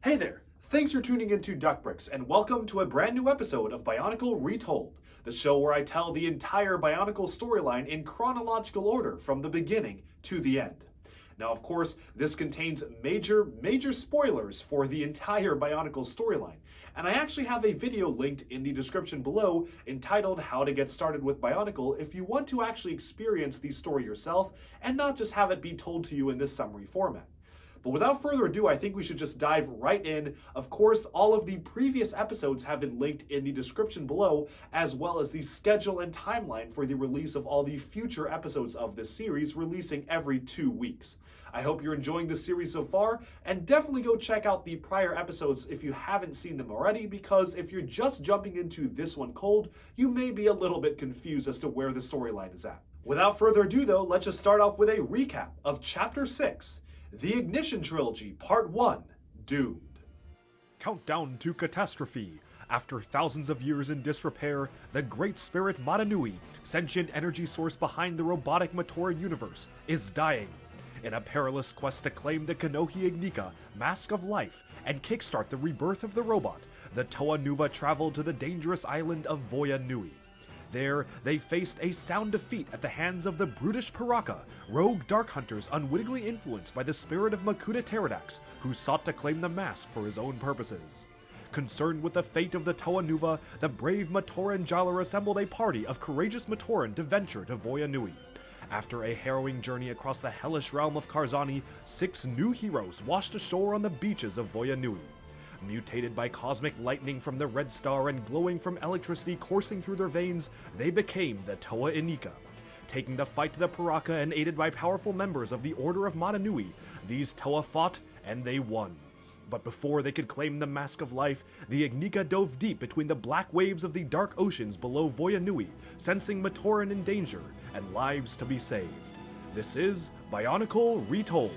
Hey there! Thanks for tuning into Duckbricks, and welcome to a brand new episode of Bionicle Retold, the show where I tell the entire Bionicle storyline in chronological order from the beginning to the end. Now, of course, this contains major spoilers for the entire Bionicle storyline, and I actually have a video linked in the description below entitled How to Get Started with Bionicle if you want to actually experience the story yourself and not just have it be told to you in this summary format. But without further ado, I think we should just dive right in. Of course, all of the previous episodes have been linked in the description below, as well as the schedule and timeline for the release of all the future episodes of this series, releasing every 2 weeks. I hope you're enjoying this series so far, and definitely go check out the prior episodes if you haven't seen them already, because if you're just jumping into this one cold, you may be a little bit confused as to where the storyline is at. Without further ado though, let's just start off with a recap of Chapter 6, The Ignition Trilogy, Part 1, Doomed. Countdown to catastrophe. After thousands of years in disrepair, the Great Spirit Madanui, sentient energy source behind the robotic Matoran universe, is dying. In a perilous quest to claim the Kanohi Ignika, Mask of Life, and kickstart the rebirth of the robot, the Toa Nuva traveled to the dangerous island of Voya Nui. There, they faced a sound defeat at the hands of the brutish Paraka, rogue dark hunters unwittingly influenced by the spirit of Makuta Pterodax, who sought to claim the mask for his own purposes. Concerned with the fate of the Toa Nuva, the brave Matoran Jalar assembled a party of courageous Matoran to venture to Voya Nui. After a harrowing journey across the hellish realm of Karzahni, 6 new heroes washed ashore on the beaches of Voya Nui. Mutated by cosmic lightning from the Red Star and glowing from electricity coursing through their veins, they became the Toa Inika. Taking the fight to the Paraka and aided by powerful members of the Order of Madanui, these Toa fought and they won. But before they could claim the Mask of Life, the Ignika dove deep between the black waves of the dark oceans below Voya Nui, sensing Matoran in danger and lives to be saved. This is Bionicle Retold.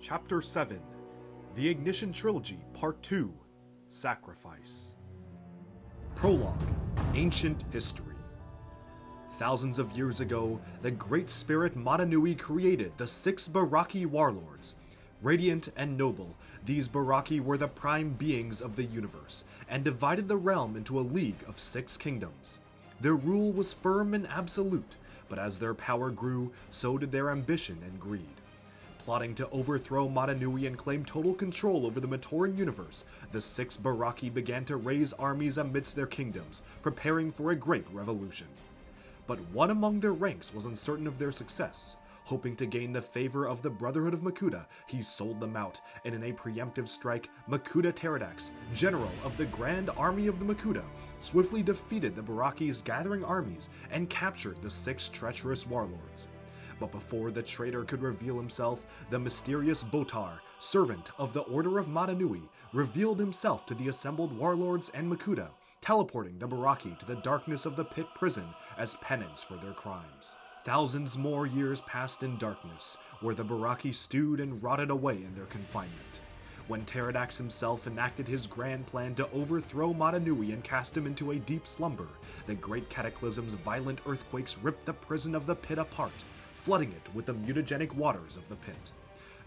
Chapter 7, The Ignition Trilogy, Part 2, Sacrifice. Prologue, Ancient History. Thousands of years ago, the Great Spirit Madanui created the 6 Baraki warlords. Radiant and noble, these Baraki were the prime beings of the universe, and divided the realm into a league of 6 kingdoms. Their rule was firm and absolute, but as their power grew, so did their ambition and greed. Plotting to overthrow Madanui and claim total control over the Matoran universe, the 6 Baraki began to raise armies amidst their kingdoms, preparing for a great revolution. But one among their ranks was uncertain of their success. Hoping to gain the favor of the Brotherhood of Makuta, he sold them out, and in a preemptive strike, Makuta Pterodax, general of the Grand Army of the Makuta, swiftly defeated the Baraki's gathering armies and captured the 6 treacherous warlords. But before the traitor could reveal himself, the mysterious Botar, servant of the Order of Madanui, revealed himself to the assembled warlords and Makuta, teleporting the Baraki to the darkness of the pit prison as penance for their crimes. Thousands more years passed in darkness, where the Baraki stewed and rotted away in their confinement. When Pterodax himself enacted his grand plan to overthrow Madanui and cast him into a deep slumber, the great cataclysm's violent earthquakes ripped the prison of the pit apart, flooding it with the mutagenic waters of the pit.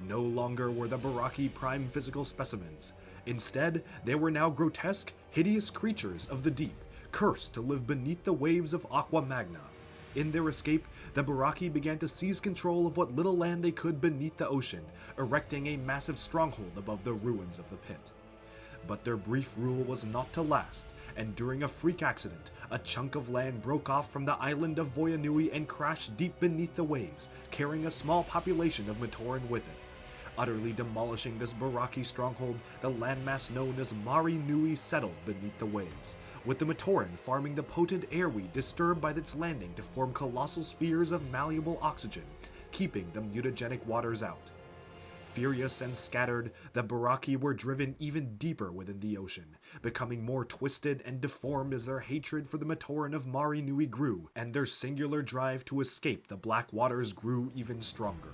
No longer were the Baraki prime physical specimens. Instead, they were now grotesque, hideous creatures of the deep, cursed to live beneath the waves of Aqua Magna. In their escape, the Baraki began to seize control of what little land they could beneath the ocean, erecting a massive stronghold above the ruins of the pit. But their brief rule was not to last, and during a freak accident, a chunk of land broke off from the island of Voya Nui and crashed deep beneath the waves, carrying a small population of Matoran with it. Utterly demolishing this Baraki stronghold, the landmass known as Mari Nui settled beneath the waves, with the Matoran farming the potent airweed disturbed by its landing to form colossal spheres of malleable oxygen, keeping the mutagenic waters out. Furious and scattered, the Baraki were driven even deeper within the ocean, becoming more twisted and deformed as their hatred for the Matoran of Mari Nui grew, and their singular drive to escape the Black Waters grew even stronger.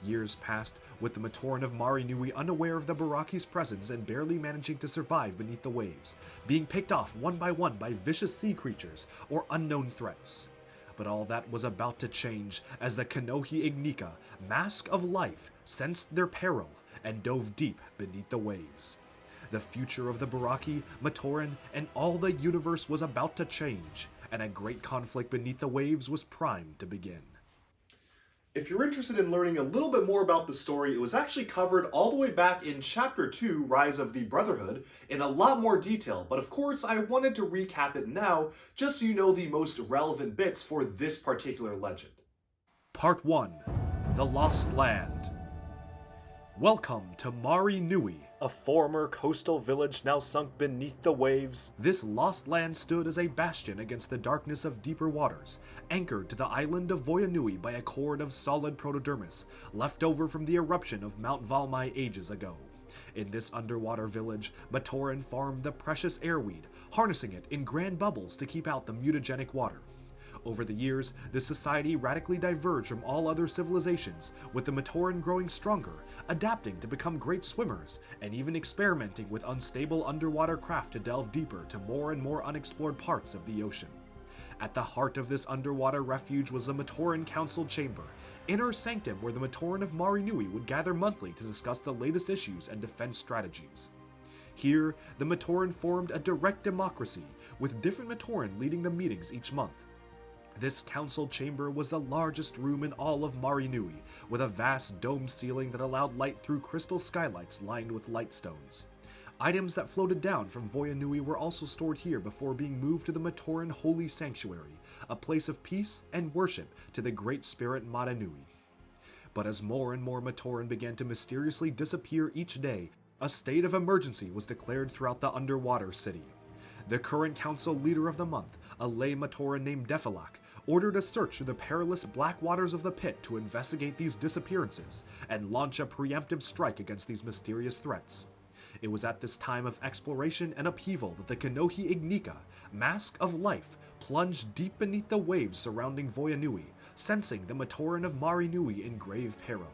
Years passed, with the Matoran of Mari Nui unaware of the Baraki's presence and barely managing to survive beneath the waves, being picked off one by vicious sea creatures or unknown threats. But all that was about to change as the Kanohi Ignika, Mask of Life, sensed their peril and dove deep beneath the waves. The future of the Baraki, Matoran, and all the universe was about to change, and a great conflict beneath the waves was primed to begin. If you're interested in learning a little bit more about the story, it was actually covered all the way back in Chapter 2, Rise of the Brotherhood, in a lot more detail, but of course I wanted to recap it now, just so you know the most relevant bits for this particular legend. Part 1. The Lost Land. Welcome to Mari Nui, a former coastal village now sunk beneath the waves. This lost land stood as a bastion against the darkness of deeper waters, anchored to the island of Voyanui by a cord of solid protodermis, left over from the eruption of Mount Valmai ages ago. In this underwater village, Matoran farmed the precious airweed, harnessing it in grand bubbles to keep out the mutagenic water. Over the years, this society radically diverged from all other civilizations, with the Matoran growing stronger, adapting to become great swimmers, and even experimenting with unstable underwater craft to delve deeper to more and more unexplored parts of the ocean. At the heart of this underwater refuge was the Matoran Council Chamber, inner sanctum where the Matoran of Mari Nui would gather monthly to discuss the latest issues and defense strategies. Here, the Matoran formed a direct democracy, with different Matoran leading the meetings each month. This council chamber was the largest room in all of Mari Nui, with a vast domed ceiling that allowed light through crystal skylights lined with light stones. Items that floated down from Voyanui were also stored here before being moved to the Matoran Holy Sanctuary, a place of peace and worship to the Great Spirit Mata Nui. But as more and more Matoran began to mysteriously disappear each day, a state of emergency was declared throughout the underwater city. The current council leader of the month, a lay Matoran named Defilak, ordered a search through the perilous black waters of the pit to investigate these disappearances and launch a preemptive strike against these mysterious threats. It was at this time of exploration and upheaval that the Kanohi Ignika, Mask of Life, plunged deep beneath the waves surrounding Voyanui, sensing the Matoran of Mari Nui in grave peril.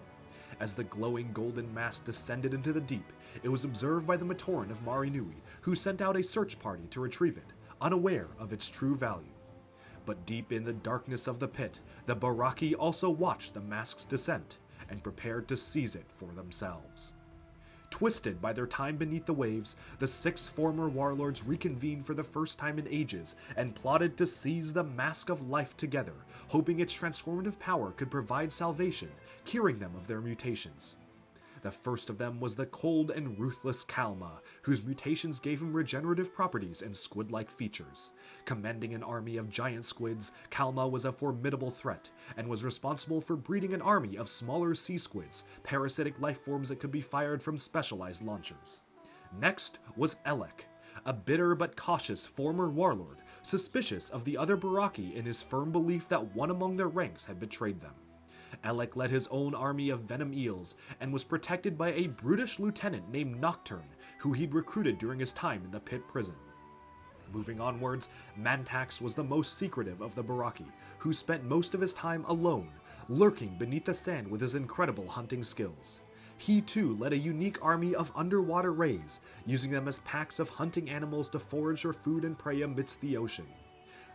As the glowing golden mask descended into the deep, it was observed by the Matoran of Mari Nui, who sent out a search party to retrieve it, unaware of its true value. But deep in the darkness of the pit, the Baraki also watched the mask's descent and prepared to seize it for themselves. Twisted by their time beneath the waves, the 6 former warlords reconvened for the first time in ages and plotted to seize the Mask of Life together, hoping its transformative power could provide salvation, curing them of their mutations. The first of them was the cold and ruthless Kalma, whose mutations gave him regenerative properties and squid-like features. Commanding an army of giant squids, Kalma was a formidable threat, and was responsible for breeding an army of smaller sea squids, parasitic life forms that could be fired from specialized launchers. Next was Elek, a bitter but cautious former warlord, suspicious of the other Baraki in his firm belief that one among their ranks had betrayed them. Elek led his own army of venom eels, and was protected by a brutish lieutenant named Nocturne, who he'd recruited during his time in the pit prison. Moving onwards, Mantax was the most secretive of the Baraki, who spent most of his time alone, lurking beneath the sand with his incredible hunting skills. He too led a unique army of underwater rays, using them as packs of hunting animals to forage for food and prey amidst the ocean.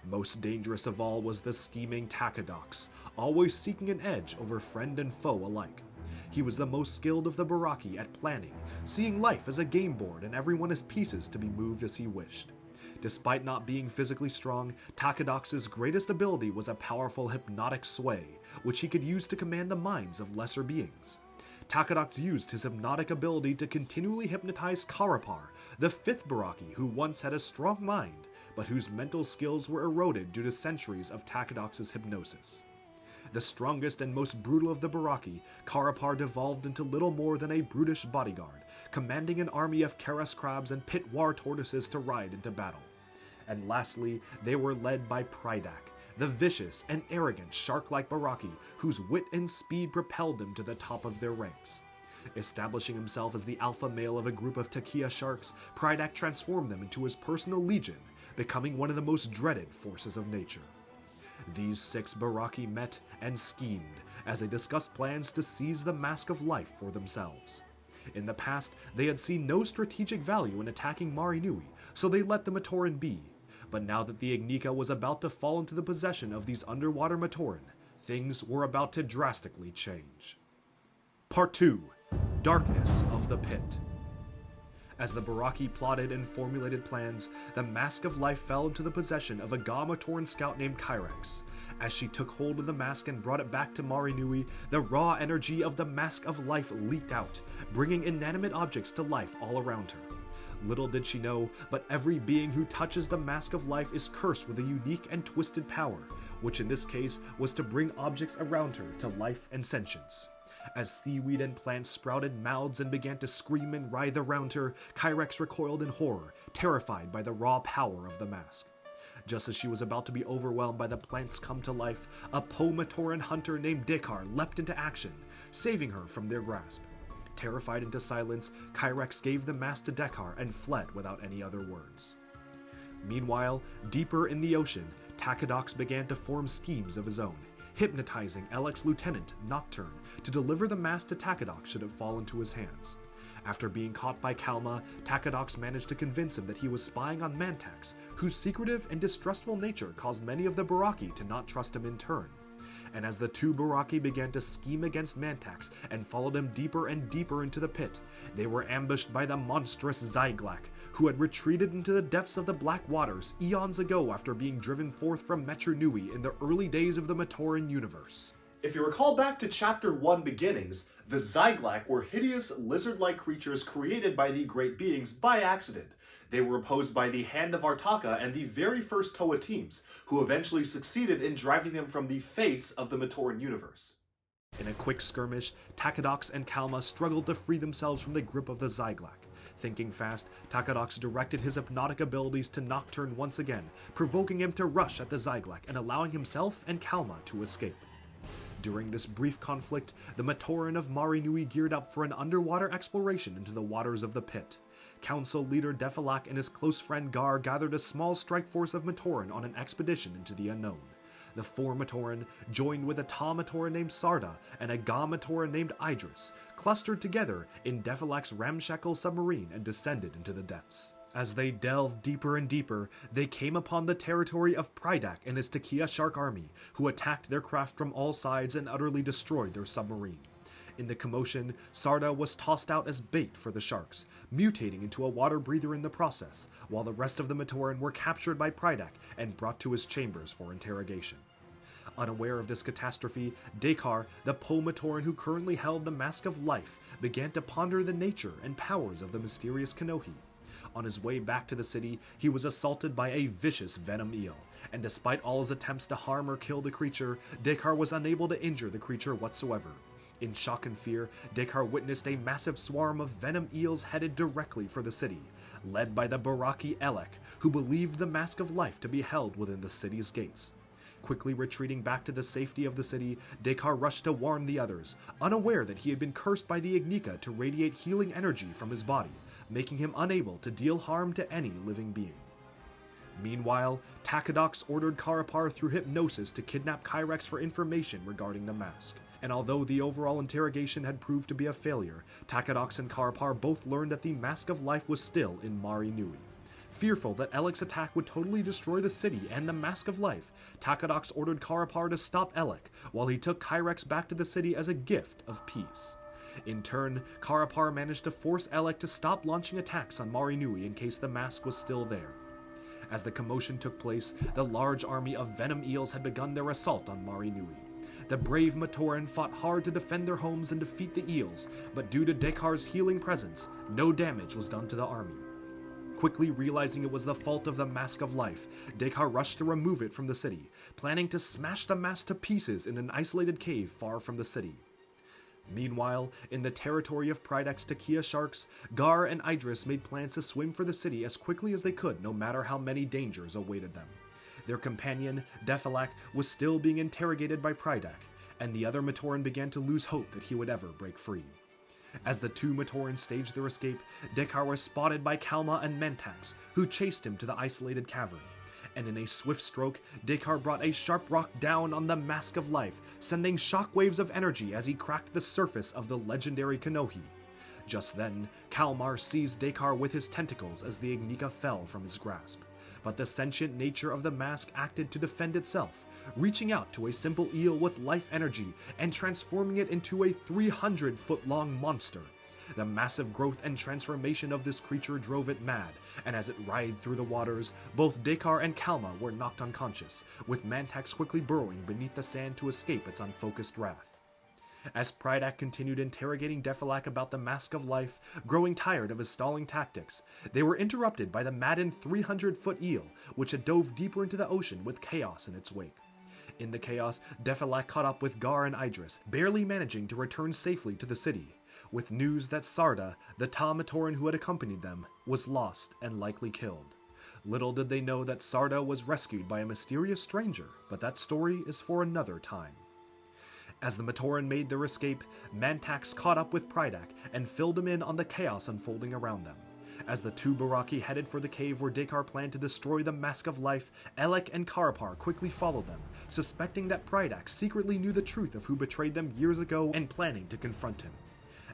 Most dangerous of all was the scheming Takadox, always seeking an edge over friend and foe alike. He was the most skilled of the Baraki at planning, seeing life as a game board and everyone as pieces to be moved as he wished. Despite not being physically strong, Takadox's greatest ability was a powerful hypnotic sway, which he could use to command the minds of lesser beings. Takadox used his hypnotic ability to continually hypnotize Karapar, the 5th Baraki who once had a strong mind, but whose mental skills were eroded due to centuries of Takadox's hypnosis. The strongest and most brutal of the Baraki, Karapar devolved into little more than a brutish bodyguard, commanding an army of Karas crabs and pit war tortoises to ride into battle. And lastly, they were led by Prydak, the vicious and arrogant shark-like Baraki, whose wit and speed propelled them to the top of their ranks. Establishing himself as the alpha male of a group of Takia sharks, Prydak transformed them into his personal legion, becoming one of the most dreaded forces of nature. These 6 Baraki met and schemed as they discussed plans to seize the Mask of Life for themselves. In the past, they had seen no strategic value in attacking Marinui, so they let the Matoran be. But now that the Ignika was about to fall into the possession of these underwater Matoran, things were about to drastically change. Part 2. Darkness of the Pit. As the Baraki plotted and formulated plans, the Mask of Life fell into the possession of a Ga-Matoran scout named Kyrex. As she took hold of the mask and brought it back to Marinui, the raw energy of the Mask of Life leaked out, bringing inanimate objects to life all around her. Little did she know, but every being who touches the Mask of Life is cursed with a unique and twisted power, which in this case was to bring objects around her to life and sentience. As seaweed and plants sprouted mouths and began to scream and writhe around her, Kyrex recoiled in horror, terrified by the raw power of the mask. Just as she was about to be overwhelmed by the plants come to life, a Po-Matoran hunter named Dekar leapt into action, saving her from their grasp. Terrified into silence, Kyrex gave the mask to Dekar and fled without any other words. Meanwhile, deeper in the ocean, Takadox began to form schemes of his own, hypnotizing Elek's lieutenant, Nocturne, to deliver the mask to Takadox should it fall into his hands. After being caught by Kalma, Takadox managed to convince him that he was spying on Mantax, whose secretive and distrustful nature caused many of the Baraki to not trust him in turn. And as the 2 Baraki began to scheme against Mantax and followed him deeper and deeper into the pit, they were ambushed by the monstrous Zyglak, who had retreated into the depths of the Black Waters eons ago after being driven forth from Metru Nui in the early days of the Matoran universe. If you recall back to Chapter 1 beginnings, the Zyglak were hideous lizard-like creatures created by the Great Beings by accident. They were opposed by the Hand of Artaka and the very first Toa teams, who eventually succeeded in driving them from the face of the Matoran universe. In a quick skirmish, Takadox and Kalma struggled to free themselves from the grip of the Zyglak. Thinking fast, Takadox directed his hypnotic abilities to Nocturne once again, provoking him to rush at the Zyglak and allowing himself and Kalma to escape. During this brief conflict, the Matoran of Marinui geared up for an underwater exploration into the waters of the pit. Council leader Defalak and his close friend Gar gathered a small strike force of Matoran on an expedition into the unknown. The 4 Matoran, joined with a Ta Matoran named Sarda and a Ga Matoran named Idris, clustered together in Defalak's ramshackle submarine and descended into the depths. As they delved deeper and deeper, they came upon the territory of Prydak and his Takia shark army, who attacked their craft from all sides and utterly destroyed their submarine. In the commotion, Sarda was tossed out as bait for the sharks, mutating into a water breather in the process, while the rest of the Matoran were captured by Prydak and brought to his chambers for interrogation. Unaware of this catastrophe, Dekar, the Po-Matoran who currently held the Mask of Life, began to ponder the nature and powers of the mysterious Kanohi. On his way back to the city, he was assaulted by a vicious venom eel, and despite all his attempts to harm or kill the creature, Dekar was unable to injure the creature whatsoever. In shock and fear, Dekar witnessed a massive swarm of venom eels headed directly for the city, led by the Baraki Elek, who believed the Mask of Life to be held within the city's gates. Quickly retreating back to the safety of the city, Dekar rushed to warn the others, unaware that he had been cursed by the Ignika to radiate healing energy from his body, making him unable to deal harm to any living being. Meanwhile, Takadox ordered Karapar through hypnosis to kidnap Kyrex for information regarding the mask. And although the overall interrogation had proved to be a failure, Takadox and Karapar both learned that the Mask of Life was still in Marinui. Fearful that Elek's attack would totally destroy the city and the Mask of Life, Takadox ordered Karapar to stop Elek, while he took Kyrex back to the city as a gift of peace. In turn, Karapar managed to force Elek to stop launching attacks on Marinui in case the mask was still there. As the commotion took place, the large army of venom eels had begun their assault on Marinui. The brave Matoran fought hard to defend their homes and defeat the eels, but due to Dekar's healing presence, no damage was done to the army. Quickly realizing it was the fault of the Mask of Life, Dekar rushed to remove it from the city, planning to smash the mask to pieces in an isolated cave far from the city. Meanwhile, in the territory of Prydak's Takia sharks, Gar and Idris made plans to swim for the city as quickly as they could, no matter how many dangers awaited them. Their companion, Defalak, was still being interrogated by Prydak, and the other Matoran began to lose hope that he would ever break free. As the two Matorans staged their escape, Dekar was spotted by Kalma and Mantax, who chased him to the isolated cavern. And in a swift stroke, Dekar brought a sharp rock down on the Mask of Life, sending shockwaves of energy as he cracked the surface of the legendary Kanohi. Just then, Kalmar seized Dekar with his tentacles as the Ignika fell from his grasp. But the sentient nature of the mask acted to defend itself, reaching out to a simple eel with life energy and transforming it into a 300-foot-long monster. The massive growth and transformation of this creature drove it mad, and as it writhed through the waters, both Dekar and Kalma were knocked unconscious, with Mantax quickly burrowing beneath the sand to escape its unfocused wrath. As Prydak continued interrogating Defilak about the Mask of Life, growing tired of his stalling tactics, they were interrupted by the maddened 300-foot eel, which had dove deeper into the ocean with chaos in its wake. In the chaos, Defilak caught up with Gar and Idris, barely managing to return safely to the city, with news that Sarda, the Matoran who had accompanied them, was lost and likely killed. Little did they know that Sarda was rescued by a mysterious stranger, but that story is for another time. As the Matoran made their escape, Mantax caught up with Prydak and filled him in on the chaos unfolding around them. As the two Baraki headed for the cave where Dekar planned to destroy the Mask of Life, Elek and Karapar quickly followed them, suspecting that Prydak secretly knew the truth of who betrayed them years ago and planning to confront him.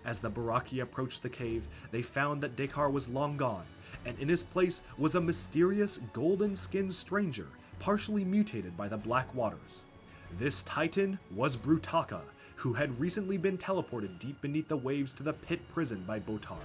As the Baraki approached the cave, they found that Dekar was long gone, and in his place was a mysterious golden-skinned stranger, partially mutated by the Black Waters. This titan was Brutaka, who had recently been teleported deep beneath the waves to the pit prison by Botar.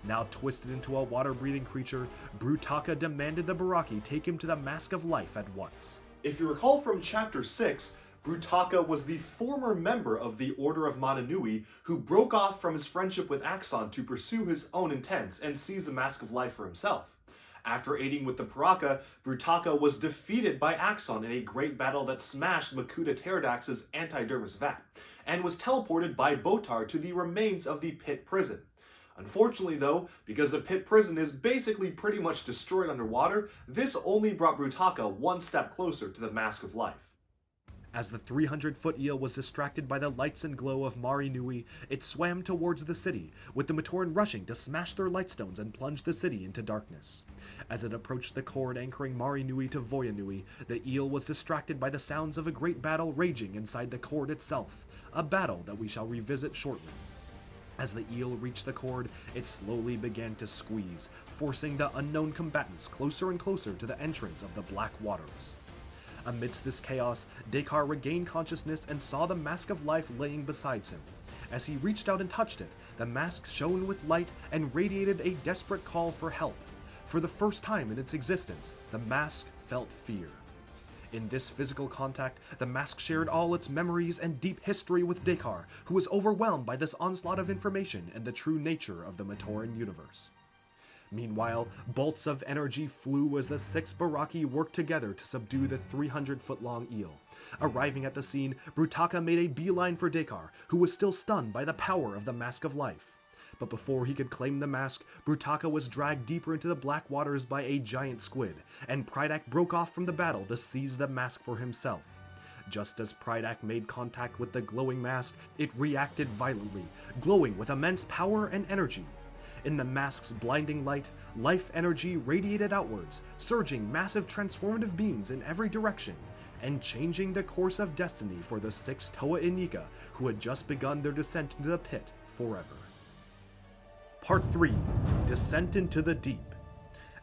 Now twisted into a water-breathing creature, Brutaka demanded the Baraki take him to the Mask of Life at once. If you recall from Chapter 6, Brutaka was the former member of the Order of Mananui who broke off from his friendship with Axon to pursue his own intents and seize the Mask of Life for himself. After aiding with the Paraka, Brutaka was defeated by Axon in a great battle that smashed Makuta Pterodax's antidermis vat, and was teleported by Botar to the remains of the pit prison. Unfortunately though, because the pit prison is basically pretty much destroyed underwater, this only brought Brutaka one step closer to the Mask of Life. As the 300-foot eel was distracted by the lights and glow of Mari Nui, it swam towards the city, with the Matoran rushing to smash their lightstones and plunge the city into darkness. As it approached the cord anchoring Mari Nui to Voya Nui, the eel was distracted by the sounds of a great battle raging inside the cord itself, a battle that we shall revisit shortly. As the eel reached the cord, it slowly began to squeeze, forcing the unknown combatants closer and closer to the entrance of the Black Waters. Amidst this chaos, Dekar regained consciousness and saw the Mask of Life laying beside him. As he reached out and touched it, the mask shone with light and radiated a desperate call for help. For the first time in its existence, the mask felt fear. In this physical contact, the mask shared all its memories and deep history with Dekar, who was overwhelmed by this onslaught of information and the true nature of the Matoran universe. Meanwhile, bolts of energy flew as the six Baraki worked together to subdue the 300-foot-long eel. Arriving at the scene, Brutaka made a beeline for Dekar, who was still stunned by the power of the Mask of Life. But before he could claim the mask, Brutaka was dragged deeper into the Black Waters by a giant squid, and Prydak broke off from the battle to seize the mask for himself. Just as Prydak made contact with the glowing mask, it reacted violently, glowing with immense power and energy. In the mask's blinding light, life energy radiated outwards, surging massive transformative beams in every direction, and changing the course of destiny for the six Toa Inika who had just begun their descent into the pit forever. Part 3. Descent into the Deep.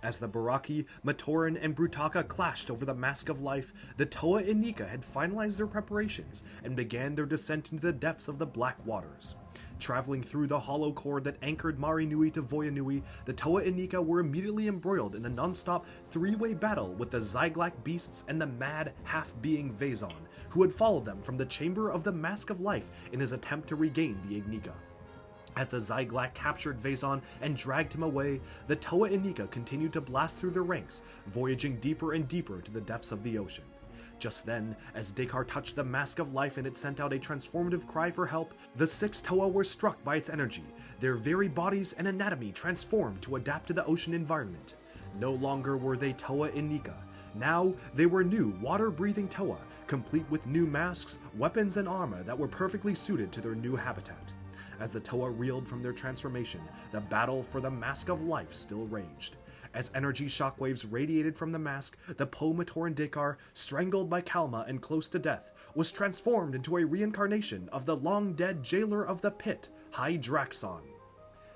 As the Baraki, Matoran, and Brutaka clashed over the Mask of Life, the Toa Inika had finalized their preparations and began their descent into the depths of the Black Waters. Traveling through the hollow cord that anchored Mari Nui to Voya Nui, the Toa Inika were immediately embroiled in a non-stop three-way battle with the Zyglak beasts and the mad half-being Vezon, who had followed them from the chamber of the Mask of Life in his attempt to regain the Ignika. As the Zyglak captured Vezon and dragged him away, the Toa Inika continued to blast through their ranks, voyaging deeper and deeper to the depths of the ocean. Just then, as Dekar touched the Mask of Life and it sent out a transformative cry for help, the six Toa were struck by its energy, their very bodies and anatomy transformed to adapt to the ocean environment. No longer were they Toa Inika. Now, they were new, water-breathing Toa, complete with new masks, weapons, and armor that were perfectly suited to their new habitat. As the Toa reeled from their transformation, the battle for the Mask of Life still raged. As energy shockwaves radiated from the mask, the Matoran Dekar, strangled by Kalma and close to death, was transformed into a reincarnation of the long-dead jailer of the pit, Hydraxon.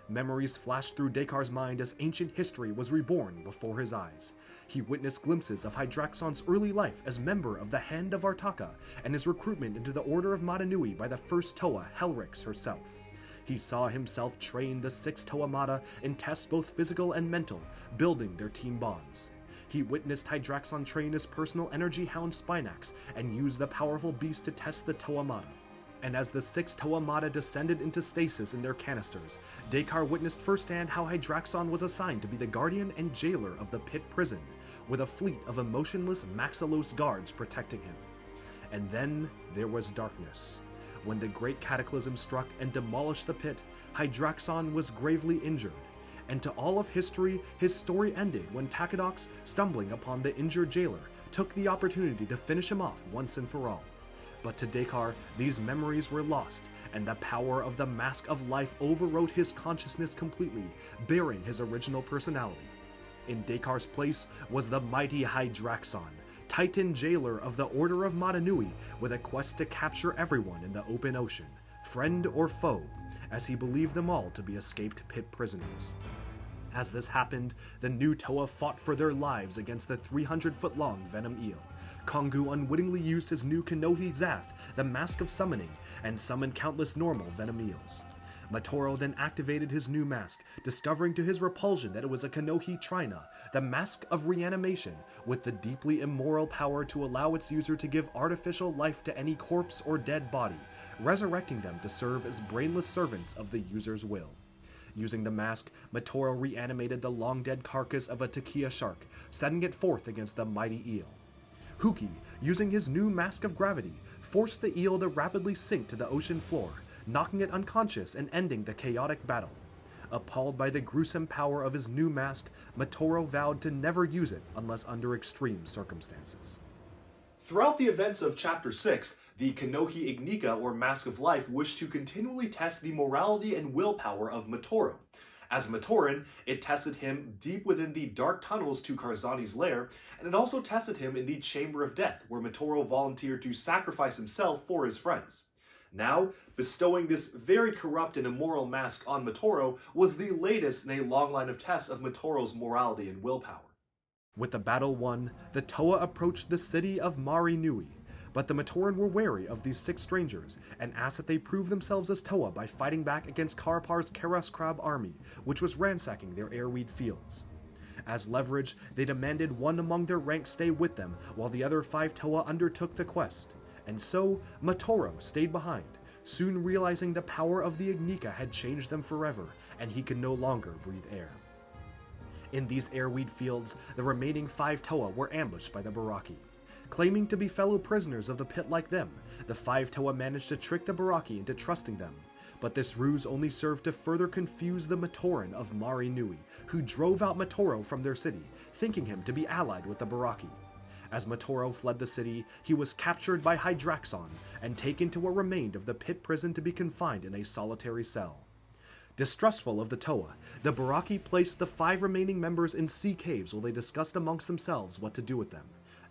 Memories flashed through Dekar's mind as ancient history was reborn before his eyes. He witnessed glimpses of Hydraxon's early life as member of the Hand of Artaka and his recruitment into the Order of Madanui by the first Toa, Helrix herself. He saw himself train the 6 Toa Mata in tests both physical and mental, building their team bonds. He witnessed Hydraxon train his personal energy hound Spinax and use the powerful beast to test the Toa Mata. And as the 6 Toa Mata descended into stasis in their canisters, Dekar witnessed firsthand how Hydraxon was assigned to be the guardian and jailer of the pit prison, with a fleet of emotionless Maxilos guards protecting him. And then there was darkness. When the great cataclysm struck and demolished the pit, Hydraxon was gravely injured. And to all of history, his story ended when Takadox, stumbling upon the injured jailer, took the opportunity to finish him off once and for all. But to Dekar, these memories were lost, and the power of the Mask of Life overwrote his consciousness completely, bearing his original personality. In Dekar's place was the mighty Hydraxon, Titan jailer of the Order of Madanui, with a quest to capture everyone in the open ocean, friend or foe, as he believed them all to be escaped pit prisoners. As this happened, the new Toa fought for their lives against the 300-foot-long Venom Eel. Kongu unwittingly used his new Kanohi Zath, the Mask of Summoning, and summoned countless normal Venom Eels. Matoro then activated his new mask, discovering to his repulsion that it was a Kanohi Trina, the Mask of Reanimation, with the deeply immoral power to allow its user to give artificial life to any corpse or dead body, resurrecting them to serve as brainless servants of the user's will. Using the mask, Matoro reanimated the long-dead carcass of a Takia shark, setting it forth against the mighty eel. Huki, using his new Mask of Gravity, forced the eel to rapidly sink to the ocean floor, knocking it unconscious and ending the chaotic battle. Appalled by the gruesome power of his new mask, Matoro vowed to never use it unless under extreme circumstances. Throughout the events of Chapter 6, the Kanohi Ignika, or Mask of Life, wished to continually test the morality and willpower of Matoro. As Matoran, it tested him deep within the dark tunnels to Karzahni's lair, and it also tested him in the Chamber of Death, where Matoro volunteered to sacrifice himself for his friends. Now, bestowing this very corrupt and immoral mask on Matoro was the latest in a long line of tests of Matoro's morality and willpower. With the battle won, the Toa approached the city of Mari Nui, but the Matoran were wary of these 6 strangers and asked that they prove themselves as Toa by fighting back against Karpar's Keras Krab army, which was ransacking their airweed fields. As leverage, they demanded one among their ranks stay with them while the other 5 Toa undertook the quest. And so, Matoro stayed behind, soon realizing the power of the Ignika had changed them forever, and he could no longer breathe air. In these airweed fields, the remaining 5 Toa were ambushed by the Baraki. Claiming to be fellow prisoners of the pit like them, the 5 Toa managed to trick the Baraki into trusting them, but this ruse only served to further confuse the Matoran of Mari Nui, who drove out Matoro from their city, thinking him to be allied with the Baraki. As Matoro fled the city, he was captured by Hydraxon and taken to what remained of the pit prison to be confined in a solitary cell. Distrustful of the Toa, the Baraki placed the 5 remaining members in sea caves while they discussed amongst themselves what to do with them,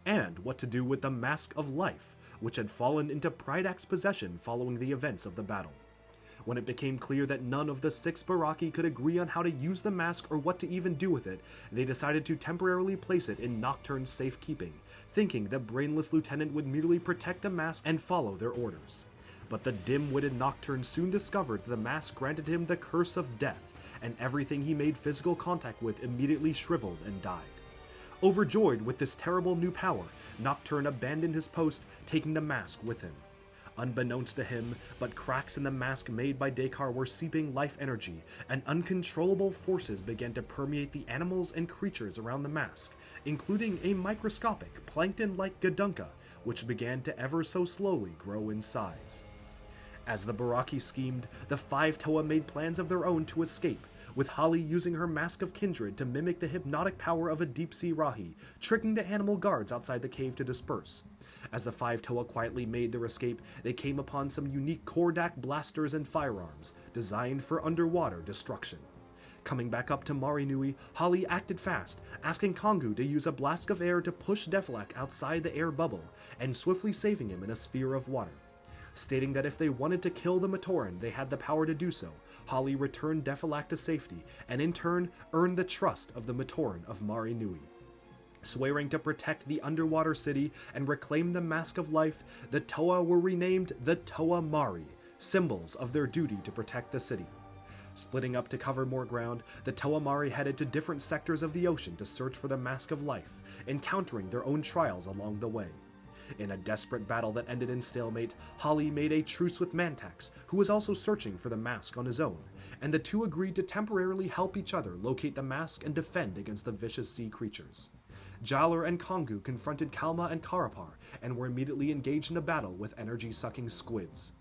and what to do with the Mask of Life, which had fallen into Prydak's possession following the events of the battle. When it became clear that none of the 6 Baraki could agree on how to use the mask or what to even do with it, they decided to temporarily place it in Nocturne's safekeeping, thinking the brainless lieutenant would merely protect the mask and follow their orders. But the dim-witted Nocturne soon discovered that the mask granted him the curse of death, and everything he made physical contact with immediately shriveled and died. Overjoyed with this terrible new power, Nocturne abandoned his post, taking the mask with him. Unbeknownst to him, but cracks in the mask made by Dekar were seeping life energy, and uncontrollable forces began to permeate the animals and creatures around the mask, including a microscopic, plankton-like Gadunka, which began to ever so slowly grow in size. As the Baraki schemed, the 5 Toa made plans of their own to escape, with Holly using her Mask of Kindred to mimic the hypnotic power of a deep-sea Rahi, tricking the animal guards outside the cave to disperse. As the 5 Toa quietly made their escape, they came upon some unique Kordak blasters and firearms designed for underwater destruction. Coming back up to Marinui, Holly acted fast, asking Kongu to use a blast of air to push Defilak outside the air bubble, and swiftly saving him in a sphere of water. Stating that if they wanted to kill the Matoran, they had the power to do so, Holly returned Defilak to safety, and in turn earned the trust of the Matoran of Marinui. Swearing to protect the underwater city and reclaim the Mask of Life, the Toa were renamed the Toa Mari, symbols of their duty to protect the city. Splitting up to cover more ground, the Toa Mari headed to different sectors of the ocean to search for the Mask of Life, encountering their own trials along the way. In a desperate battle that ended in stalemate, Holly made a truce with Mantax, who was also searching for the mask on his own, and the two agreed to temporarily help each other locate the mask and defend against the vicious sea creatures. Jaller and Kongu confronted Kalma and Karapar, and were immediately engaged in a battle with energy-sucking squids.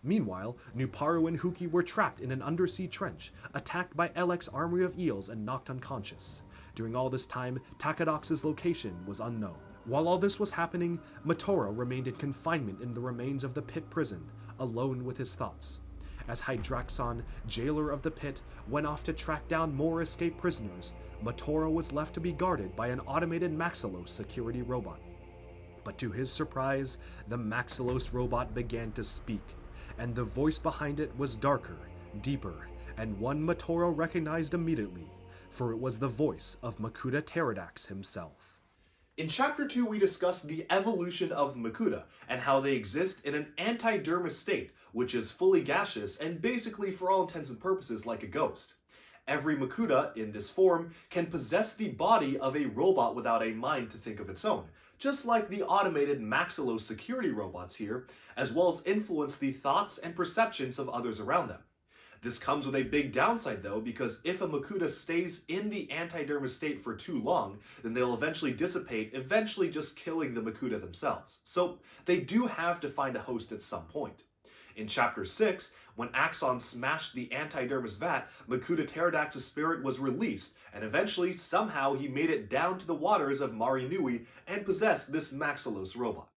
Meanwhile, Nuparu and Huki were trapped in an undersea trench, attacked by Elek's army of eels and knocked unconscious. During all this time, Takadox's location was unknown. While all this was happening, Matoro remained in confinement in the remains of the pit prison, alone with his thoughts. As Hydraxon, jailer of the pit, went off to track down more escaped prisoners, Matoro was left to be guarded by an automated Maxilos security robot. But to his surprise, the Maxilos robot began to speak, and the voice behind it was darker, deeper, and one Matoro recognized immediately, for it was the voice of Makuta Pterodax himself. In Chapter 2, we discussed the evolution of the Makuta, and how they exist in an antidermis state, which is fully gaseous and basically, for all intents and purposes, like a ghost. Every Makuta, in this form, can possess the body of a robot without a mind to think of its own, just like the automated Maxilos security robots here, as well as influence the thoughts and perceptions of others around them. This comes with a big downside though, because if a Makuta stays in the antidermis state for too long, then they'll eventually dissipate, eventually just killing the Makuta themselves. So they do have to find a host at some point. In Chapter 6, when Axon smashed the antidermis vat, Makuta Pterodax's spirit was released, and eventually, somehow, he made it down to the waters of Marinui and possessed this Maxilos robot.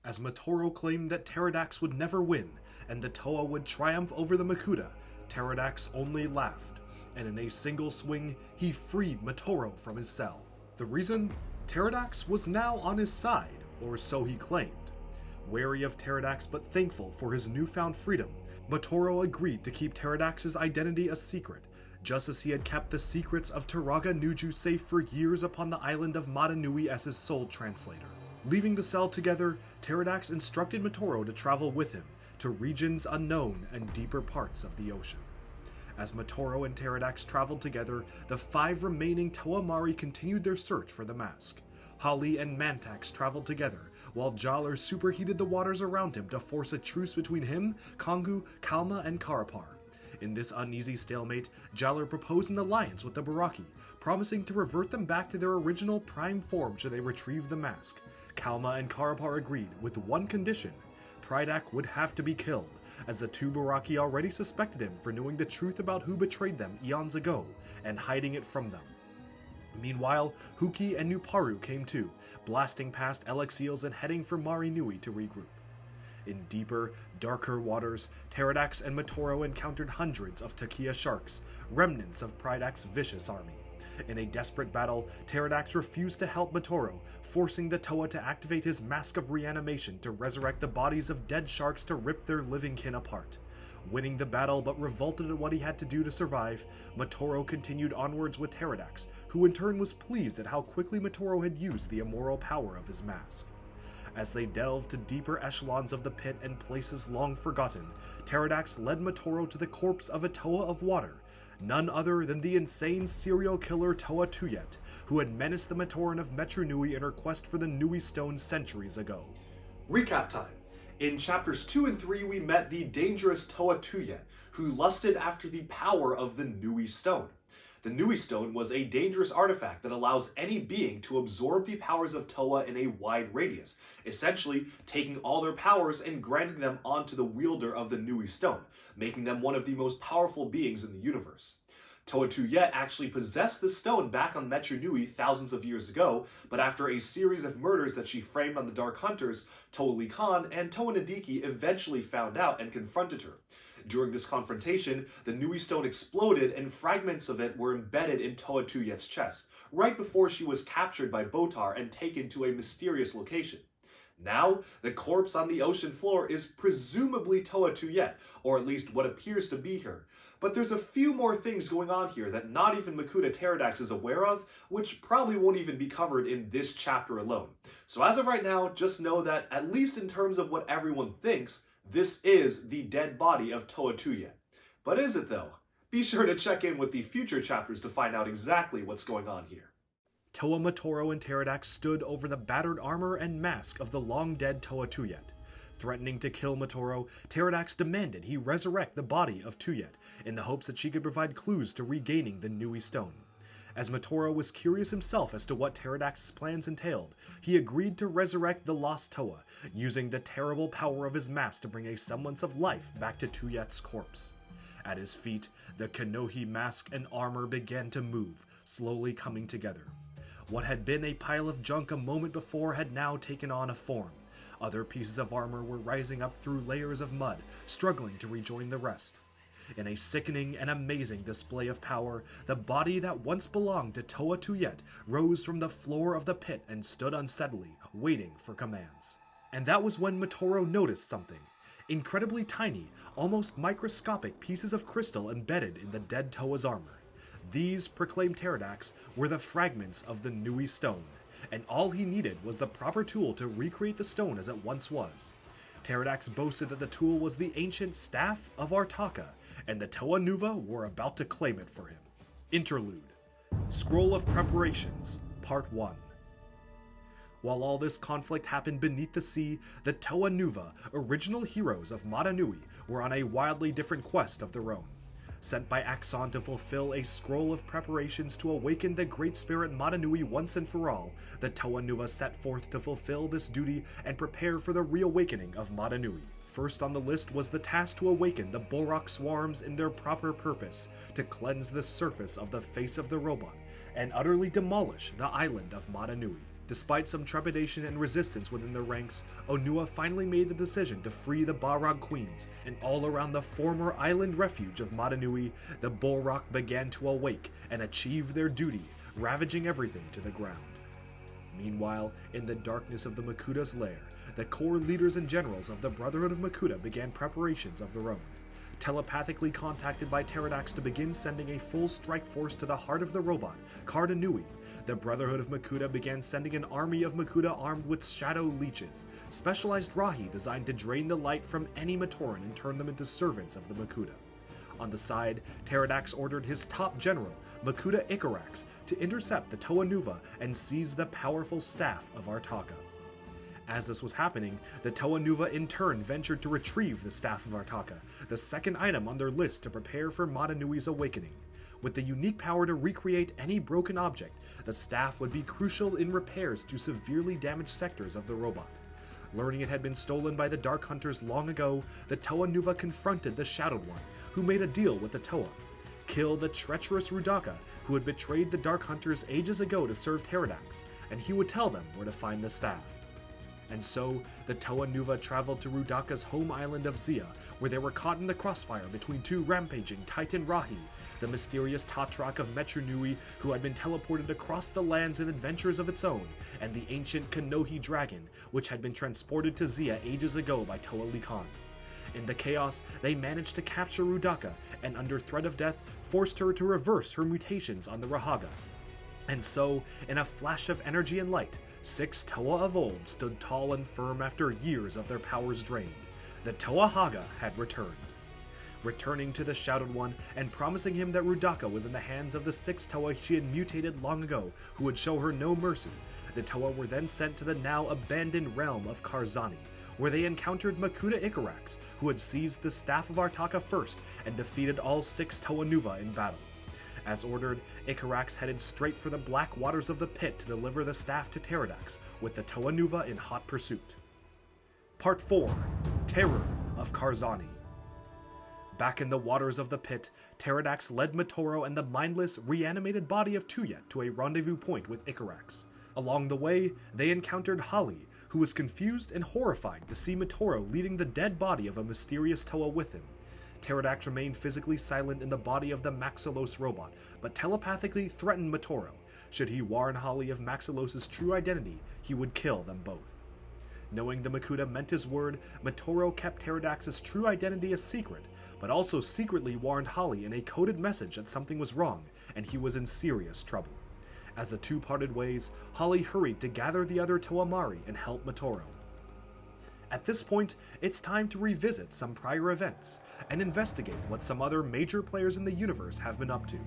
As Matoro claimed that Pterodax would never win, and the Toa would triumph over the Makuta, Pterodax only laughed, and in a single swing, he freed Matoro from his cell. The reason? Pterodax was now on his side, or so he claimed. Wary of Pterodax but thankful for his newfound freedom, Matoro agreed to keep Pterodax's identity a secret, just as he had kept the secrets of Turaga Nuju safe for years upon the island of Madanui as his soul translator. Leaving the cell together, Pterodax instructed Matoro to travel with him to regions unknown and deeper parts of the ocean. As Matoro and Pterodax traveled together, the 5 remaining Toa Mari continued their search for the mask. Holly and Mantax traveled together, while Jaller superheated the waters around him to force a truce between him, Kongu, Kalma, and Karapar. In this uneasy stalemate, Jaller proposed an alliance with the Baraki, promising to revert them back to their original prime form should they retrieve the mask. Kalma and Karapar agreed, with one condition: Prydak would have to be killed, as the 2 Baraki already suspected him for knowing the truth about who betrayed them eons ago, and hiding it from them. Meanwhile, Huki and Nuparu came too, blasting past Elek's eels and heading for Marinui to regroup. In deeper, darker waters, Pterodax and Matoro encountered hundreds of Takia sharks, remnants of Prydak's vicious army. In a desperate battle, Pterodax refused to help Matoro, forcing the Toa to activate his Mask of Reanimation to resurrect the bodies of dead sharks to rip their living kin apart. Winning the battle but revolted at what he had to do to survive, Matoro continued onwards with Pterodax, who in turn was pleased at how quickly Matoro had used the immoral power of his mask. As they delved to deeper echelons of the pit and places long forgotten, Pterodax led Matoro to the corpse of a Toa of water, none other than the insane serial killer Toa Tuyet, who had menaced the Matoran of Metru Nui in her quest for the Nui Stone centuries ago. Recap time. In Chapters 2 and 3, we met the dangerous Toa Tuyet, who lusted after the power of the Nui Stone. The Nui Stone was a dangerous artifact that allows any being to absorb the powers of Toa in a wide radius, essentially taking all their powers and granting them onto the wielder of the Nui Stone, making them one of the most powerful beings in the universe. Toa Tuyet actually possessed the stone back on Metru Nui thousands of years ago, but after a series of murders that she framed on the Dark Hunters, Toa Likan and Toa Nadiki eventually found out and confronted her. During this confrontation, the Nui stone exploded and fragments of it were embedded in Toa Tuyet's chest, right before she was captured by Botar and taken to a mysterious location. Now, the corpse on the ocean floor is presumably Toa Tuyet, or at least what appears to be her. But there's a few more things going on here that not even Makuta Pterodax is aware of, which probably won't even be covered in this chapter alone. So as of right now, just know that, at least in terms of what everyone thinks, this is the dead body of Toa Tuyet. But is it though? Be sure to check in with the future chapters to find out exactly what's going on here. Toa Motoro and Pterodax stood over the battered armor and mask of the long-dead Toa Tuyet. Threatening to kill Motoro, Pterodax demanded he resurrect the body of Tuyet in the hopes that she could provide clues to regaining the Nui stone. As Motoro was curious himself as to what Pterodax's plans entailed, he agreed to resurrect the lost Toa, using the terrible power of his mask to bring a semblance of life back to Tuyet's corpse. At his feet, the Kanohi mask and armor began to move, slowly coming together. What had been a pile of junk a moment before had now taken on a form. Other pieces of armor were rising up through layers of mud, struggling to rejoin the rest. In a sickening and amazing display of power, the body that once belonged to Toa Tuyet rose from the floor of the pit and stood unsteadily, waiting for commands. And that was when Motoro noticed something. Incredibly tiny, almost microscopic pieces of crystal embedded in the dead Toa's armor. These, proclaimed Pterodax, were the fragments of the Nui stone, and all he needed was the proper tool to recreate the stone as it once was. Pterodax boasted that the tool was the ancient Staff of Artaka, and the Toa Nuva were about to claim it for him. Interlude. Scroll of Preparations, Part 1. While all this conflict happened beneath the sea, the Toa Nuva, original heroes of Mata Nui, were on a wildly different quest of their own. Sent by Axon to fulfill a scroll of preparations to awaken the Great Spirit Mata Nui once and for all, the Toa Nuva set forth to fulfill this duty and prepare for the reawakening of Mata Nui. First on the list was the task to awaken the Borak swarms in their proper purpose, to cleanse the surface of the face of the robot, and utterly demolish the island of Mata Nui. Despite some trepidation and resistance within their ranks, Onua finally made the decision to free the Barag Queens, and all around the former island refuge of Mata Nui, the Borak began to awake and achieve their duty, ravaging everything to the ground. Meanwhile, in the darkness of the Makuta's lair, the core leaders and generals of the Brotherhood of Makuta began preparations of their own. Telepathically contacted by Pterodax to begin sending a full strike force to the heart of the robot, Karda Nui, the Brotherhood of Makuta began sending an army of Makuta armed with shadow leeches, specialized Rahi designed to drain the light from any Matoran and turn them into servants of the Makuta. On the side, Pterodax ordered his top general, Makuta Icarax, to intercept the Toa Nuva and seize the powerful staff of Artaka. As this was happening, the Toa Nuva in turn ventured to retrieve the Staff of Artaka, the second item on their list to prepare for Mata Nui's awakening. With the unique power to recreate any broken object, the staff would be crucial in repairs to severely damaged sectors of the robot. Learning it had been stolen by the Dark Hunters long ago, the Toa Nuva confronted the Shadowed One, who made a deal with the Toa. Kill the treacherous Rudaka, who had betrayed the Dark Hunters ages ago to serve Pterodax, and he would tell them where to find the staff. And so, the Toa Nuva traveled to Rudaka's home island of Zia, where they were caught in the crossfire between two rampaging Titan Rahi, the mysterious Tatrak of Metru Nui, who had been teleported across the lands in adventures of its own, and the ancient Kanohi dragon, which had been transported to Zia ages ago by Toa Likan. In the chaos, they managed to capture Rudaka, and under threat of death, forced her to reverse her mutations on the Rahaga. And so, in a flash of energy and light, 6 Toa of old stood tall and firm after years of their powers drained. The Toa Haga had returned. Returning to the Shadowed One and promising him that Rudaka was in the hands of the 6 Toa she had mutated long ago, who would show her no mercy, the Toa were then sent to the now abandoned realm of Karzahni, where they encountered Makuta Icarax, who had seized the Staff of Artaka first and defeated all 6 Toa Nuva in battle. As ordered, Icarax headed straight for the black waters of the pit to deliver the staff to Pterodax, with the Toa Nuva in hot pursuit. Part 4. Terror of Karzahni. Back in the waters of the pit, Pterodax led Matoro and the mindless, reanimated body of Tuyet to a rendezvous point with Icarax. Along the way, they encountered Holly, who was confused and horrified to see Matoro leading the dead body of a mysterious Toa with him. Pterodax remained physically silent in the body of the Maxillos robot, but telepathically threatened Matoro. Should he warn Holly of Maxillos' true identity, he would kill them both. Knowing the Makuta meant his word, Matoro kept Pterodax's true identity a secret, but also secretly warned Holly in a coded message that something was wrong, and he was in serious trouble. As the two parted ways, Holly hurried to gather the other Toamari and help Matoro. At this point, it's time to revisit some prior events, and investigate what some other major players in the universe have been up to.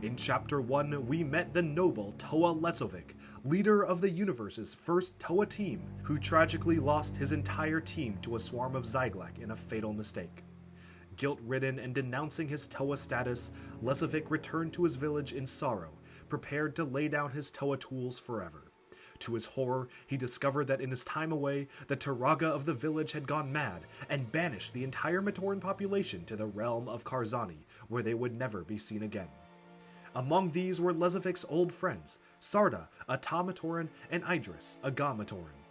In Chapter 1, we met the noble Toa Lesovic, leader of the universe's first Toa team, who tragically lost his entire team to a swarm of Zyglek in a fatal mistake. Guilt-ridden and denouncing his Toa status, Lesovic returned to his village in sorrow, prepared to lay down his Toa tools forever. To his horror, he discovered that in his time away, the Turaga of the village had gone mad and banished the entire Matoran population to the realm of Karzahni, where they would never be seen again. Among these were Lesovic's old friends, Sarda, a Ta Matoran, and Idris, a Ga Matoran.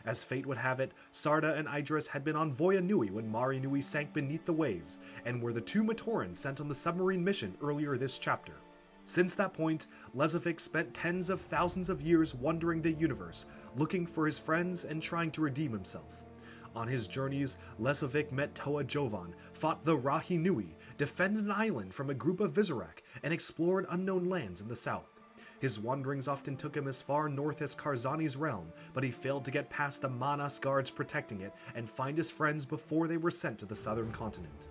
As fate would have it, Sarda and Idris had been on Voya Nui when Mari Nui sank beneath the waves, and were the two Matorans sent on the submarine mission earlier this chapter. Since that point, Lesovic spent tens of thousands of years wandering the universe, looking for his friends and trying to redeem himself. On his journeys, Lesovic met Toa Jovan, fought the Rahi Nui, defended an island from a group of Vizorak, and explored unknown lands in the south. His wanderings often took him as far north as Karzahni's realm, but he failed to get past the Manas guards protecting it and find his friends before they were sent to the southern continent.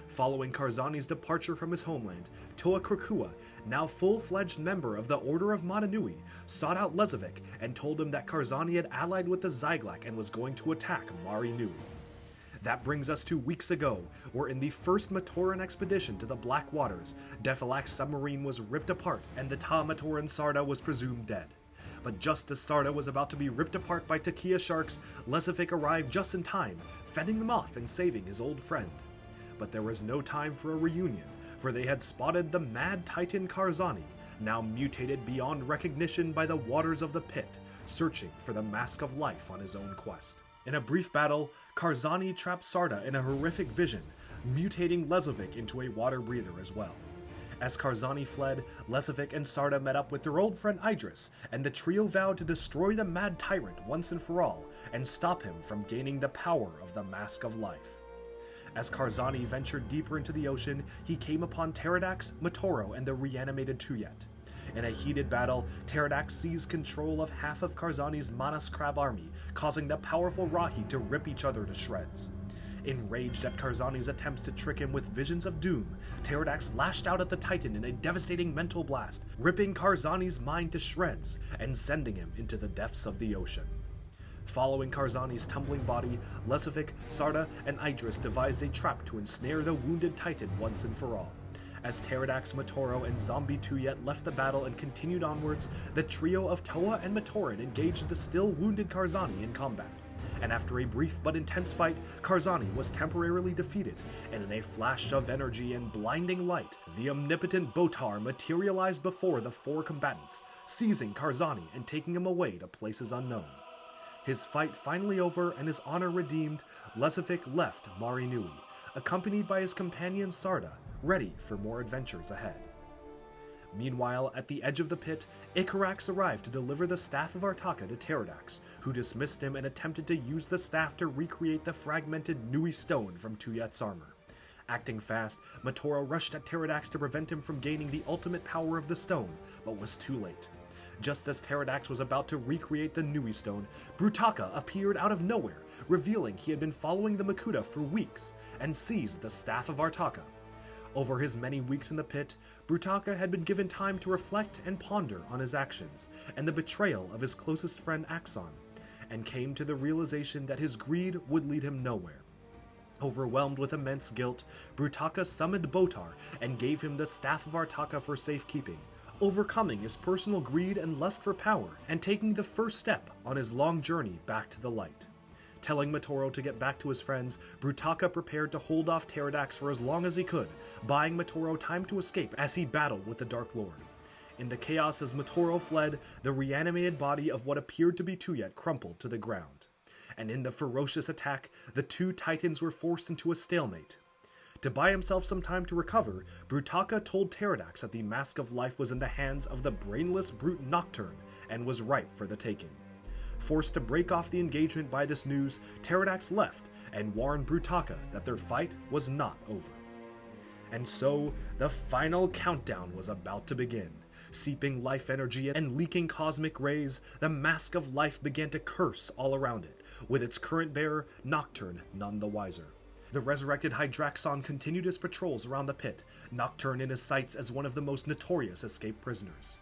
Following Karzahni's departure from his homeland, Toa Krakua, now full-fledged member of the Order of Mananui, sought out Lesovic and told him that Karzahni had allied with the Zyglek and was going to attack Mari Nui. That brings us to weeks ago, where in the first Matoran expedition to the Black Waters, Defilak's submarine was ripped apart and the Ta Matoran Sarda was presumed dead. But just as Sarda was about to be ripped apart by Takia sharks, Lesovic arrived just in time, fending them off and saving his old friend. But there was no time for a reunion, for they had spotted the mad titan Karzahni, now mutated beyond recognition by the waters of the pit, searching for the mask of life on his own quest. In a brief battle, Karzahni trapped Sarda in a horrific vision, mutating Lesovic into a water breather as well. As Karzahni fled, Lesovic and Sarda met up with their old friend Idris, and the trio vowed to destroy the mad tyrant once and for all, and stop him from gaining the power of the Mask of Life. As Karzahni ventured deeper into the ocean, he came upon Pterodax, Matoro, and the reanimated Tuyet. In a heated battle, Pterodax seized control of half of Karzahni's Manas Crab army, causing the powerful Rahi to rip each other to shreds. Enraged at Karzahni's attempts to trick him with visions of doom, Pterodax lashed out at the Titan in a devastating mental blast, ripping Karzahni's mind to shreds and sending him into the depths of the ocean. Following Karzahni's tumbling body, Lesovic, Sarda, and Idris devised a trap to ensnare the wounded Titan once and for all. As Pterodax, Matoro, and Zombie Tuyet left the battle and continued onwards, the trio of Toa and Matoran engaged the still wounded Karzahni in combat. And after a brief but intense fight, Karzahni was temporarily defeated, and in a flash of energy and blinding light, the omnipotent Botar materialized before the four combatants, seizing Karzahni and taking him away to places unknown. His fight finally over and his honor redeemed, Lesovic left Mari Nui, accompanied by his companion Sarda, ready for more adventures ahead. Meanwhile, at the edge of the pit, Icarax arrived to deliver the Staff of Artaka to Pterodax, who dismissed him and attempted to use the staff to recreate the fragmented Nui stone from Tuyet's armor. Acting fast, Matoro rushed at Pterodax to prevent him from gaining the ultimate power of the stone, but was too late. Just as Pterodax was about to recreate the Nui stone, Brutaka appeared out of nowhere, revealing he had been following the Makuta for weeks, and seized the Staff of Artaka. Over his many weeks in the pit, Brutaka had been given time to reflect and ponder on his actions, and the betrayal of his closest friend Axon, and came to the realization that his greed would lead him nowhere. Overwhelmed with immense guilt, Brutaka summoned Botar and gave him the Staff of Artaka for safekeeping, overcoming his personal greed and lust for power, and taking the first step on his long journey back to the light. Telling Motoro to get back to his friends, Brutaka prepared to hold off Pterodax for as long as he could, buying Motoro time to escape as he battled with the Dark Lord. In the chaos as Motoro fled, the reanimated body of what appeared to be Tuyet crumpled to the ground. And in the ferocious attack, the two titans were forced into a stalemate. To buy himself some time to recover, Brutaka told Pterodax that the Mask of Life was in the hands of the brainless brute Nocturne and was ripe for the taking. Forced to break off the engagement by this news, Pterodax left and warned Brutaka that their fight was not over. And so, the final countdown was about to begin. Seeping life energy and leaking cosmic rays, the Mask of Life began to curse all around it, with its current bearer, Nocturne, none the wiser. The resurrected Hydraxon continued his patrols around the pit, Nocturne in his sights as one of the most notorious escaped prisoners.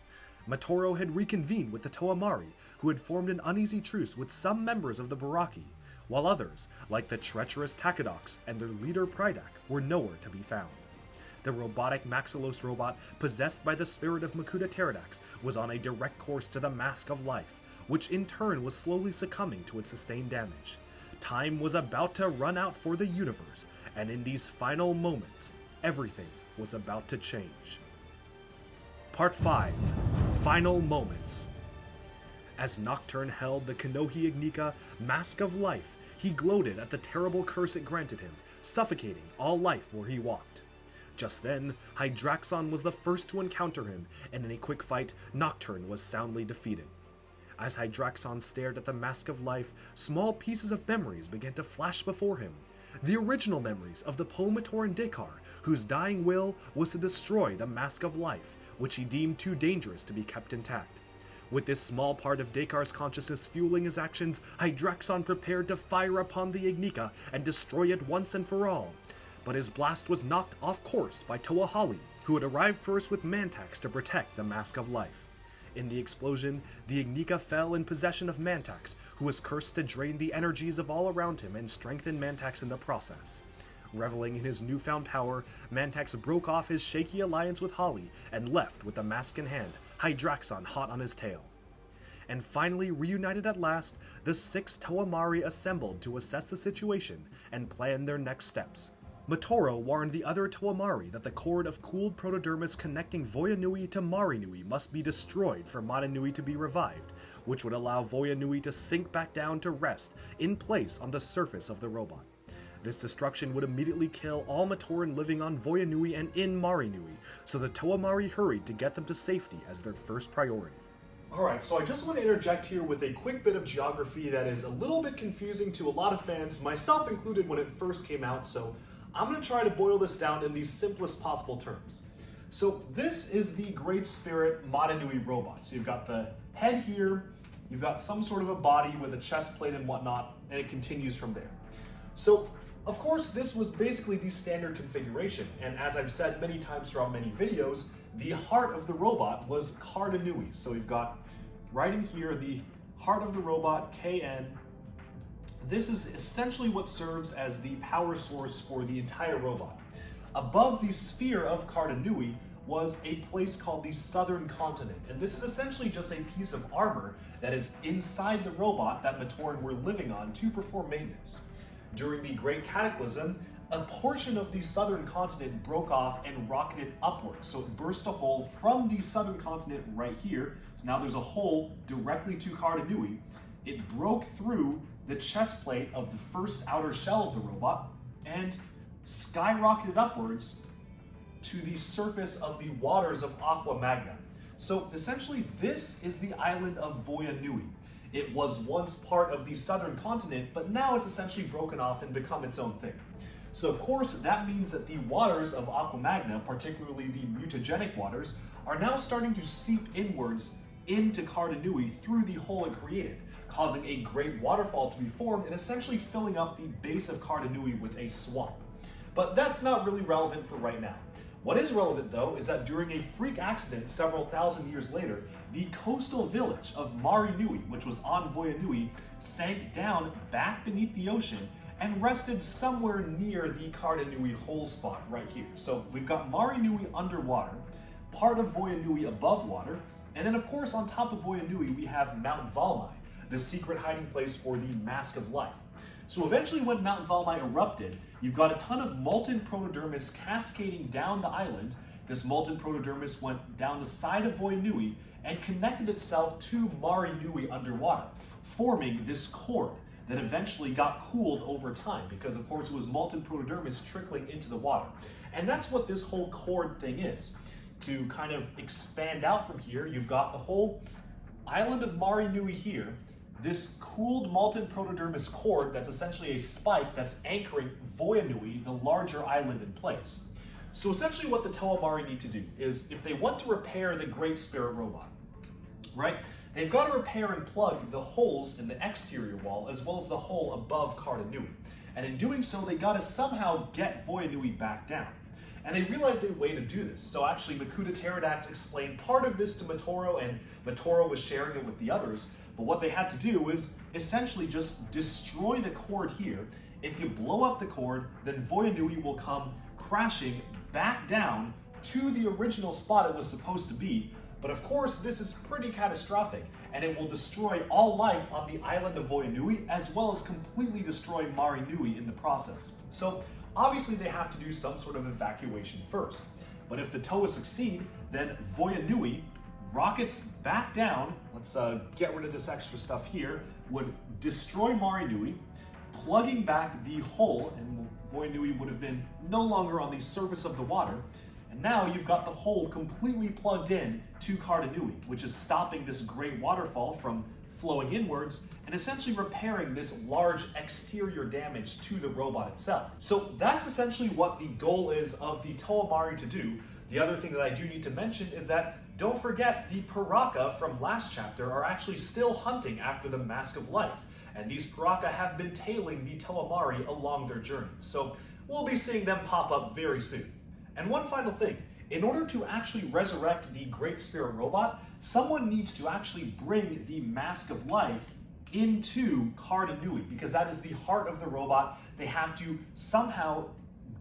Motoro had reconvened with the Toamari, who had formed an uneasy truce with some members of the Baraki, while others, like the treacherous Takedox and their leader Prydak, were nowhere to be found. The robotic Maxilos robot, possessed by the spirit of Makuta Pterodax, was on a direct course to the Mask of Life, which in turn was slowly succumbing to its sustained damage. Time was about to run out for the universe, and in these final moments, everything was about to change. Part 5. Final Moments. As Nocturne held the Kanohi Ignika Mask of Life, he gloated at the terrible curse it granted him, suffocating all life where he walked. Just then, Hydraxon was the first to encounter him, and in a quick fight, Nocturne was soundly defeated. As Hydraxon stared at the Mask of Life, small pieces of memories began to flash before him. The original memories of the Pomatoran Dekar, whose dying will was to destroy the Mask of Life, which he deemed too dangerous to be kept intact. With this small part of Dekar's consciousness fueling his actions, Hydraxon prepared to fire upon the Ignika and destroy it once and for all. But his blast was knocked off course by Toahali, who had arrived first with Mantax to protect the Mask of Life. In the explosion, the Ignika fell in possession of Mantax, who was cursed to drain the energies of all around him and strengthen Mantax in the process. Reveling in his newfound power, Mantax broke off his shaky alliance with Holly and left with the mask in hand, Hydraxon hot on his tail. And finally reunited at last, the 6 Toamari assembled to assess the situation and plan their next steps. Motoro warned the other Toamari that the cord of cooled protodermis connecting Voyanui to Marinui must be destroyed for Madanui to be revived, which would allow Voyanui to sink back down to rest in place on the surface of the robot. This destruction would immediately kill all Matoran living on Voyanui and in Marinui, so the Toamari hurried to get them to safety as their first priority. Alright, so I just want to interject here with a quick bit of geography that is a little bit confusing to a lot of fans, myself included when it first came out, so I'm going to try to boil this down in the simplest possible terms. So this is the Great Spirit Madanui robot. So you've got the head here, you've got some sort of a body with a chest plate and whatnot, and it continues from there. So, of course, this was basically the standard configuration, and as I've said many times throughout many videos, the heart of the robot was Karzahni. So we've got right in here the heart of the robot, KN. This is essentially what serves as the power source for the entire robot. Above the sphere of Karzahni was a place called the Southern Continent, and this is essentially just a piece of armor that is inside the robot that Matoran were living on to perform maintenance. During the Great Cataclysm, a portion of the Southern Continent broke off and rocketed upwards, so it burst a hole from the Southern Continent right here, so now there's a hole directly to Karzahni. It broke through the chest plate of the first outer shell of the robot and skyrocketed upwards to the surface of the waters of Aqua Magna. So essentially this is the island of Voyanui. It was once part of the Southern Continent, but now it's essentially broken off and become its own thing. So of course that means that the waters of Aqua Magna, particularly the mutagenic waters, are now starting to seep inwards into Karzahni through the hole it created, causing a great waterfall to be formed and essentially filling up the base of Karzahni with a swamp. But that's not really relevant for right now. What is relevant though is that during a freak accident several thousand years later, the coastal village of Marinui, which was on Voyanui, sank down back beneath the ocean and rested somewhere near the Karzahni hole spot right here. So we've got Marinui underwater, part of Voyanui above water, and then of course on top of Voyanui we have Mount Valmai, the secret hiding place for the Mask of Life. So eventually when Mount Valmai erupted, you've got a ton of molten protodermis cascading down the island. This molten protodermis went down the side of Voyanui and connected itself to Mari Nui underwater, forming this cord that eventually got cooled over time because of course it was molten protodermis trickling into the water. And that's what this whole cord thing is. To kind of expand out from here, you've got the whole island of Mari Nui here, this cooled molten protodermis cord that's essentially a spike that's anchoring Voyanui, the larger island, in place. So essentially what the Toa Mari need to do is, if they want to repair the Great Spirit Robot, right, they've got to repair and plug the holes in the exterior wall as well as the hole above Karzahni. And in doing so, they got to somehow get Voyanui back down. And they realized a way to do this. So actually, Makuta Pterodax explained part of this to Matoro, and Matoro was sharing it with the others. But what they had to do was essentially just destroy the cord here. If you blow up the cord, then Voyanui will come crashing back down to the original spot it was supposed to be. But of course, this is pretty catastrophic, and it will destroy all life on the island of Voyanui, as well as completely destroy Mari Nui in the process. So obviously they have to do some sort of evacuation first. But if the Toa succeed, then Voyanui rockets back down, let's get rid of this extra stuff here, would destroy Mari Nui, plugging back the hole, and Voyanui would have been no longer on the surface of the water. And now you've got the hole completely plugged in to Karzahni, which is stopping this great waterfall from flowing inwards and essentially repairing this large exterior damage to the robot itself. So that's essentially what the goal is of the Toa Mari to do. The other thing that I do need to mention is that don't forget the Paraka from last chapter are actually still hunting after the Mask of Life, and these Paraka have been tailing the Toa Mari along their journey. So we'll be seeing them pop up very soon. And one final thing, in order to actually resurrect the Great Spirit Robot, someone needs to actually bring the Mask of Life into Karzahni, because that is the heart of the robot. They have to somehow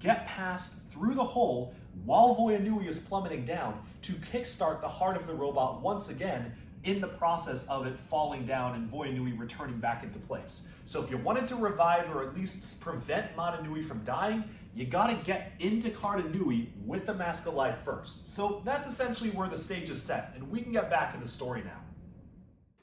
get past through the hole while Voyanui is plummeting down to kickstart the heart of the robot once again, in the process of it falling down and Voyanui returning back into place. So if you wanted to revive or at least prevent Mata Nui from dying, you gotta get into Karzahni with the Mask of Life first. So that's essentially where the stage is set, and we can get back to the story now.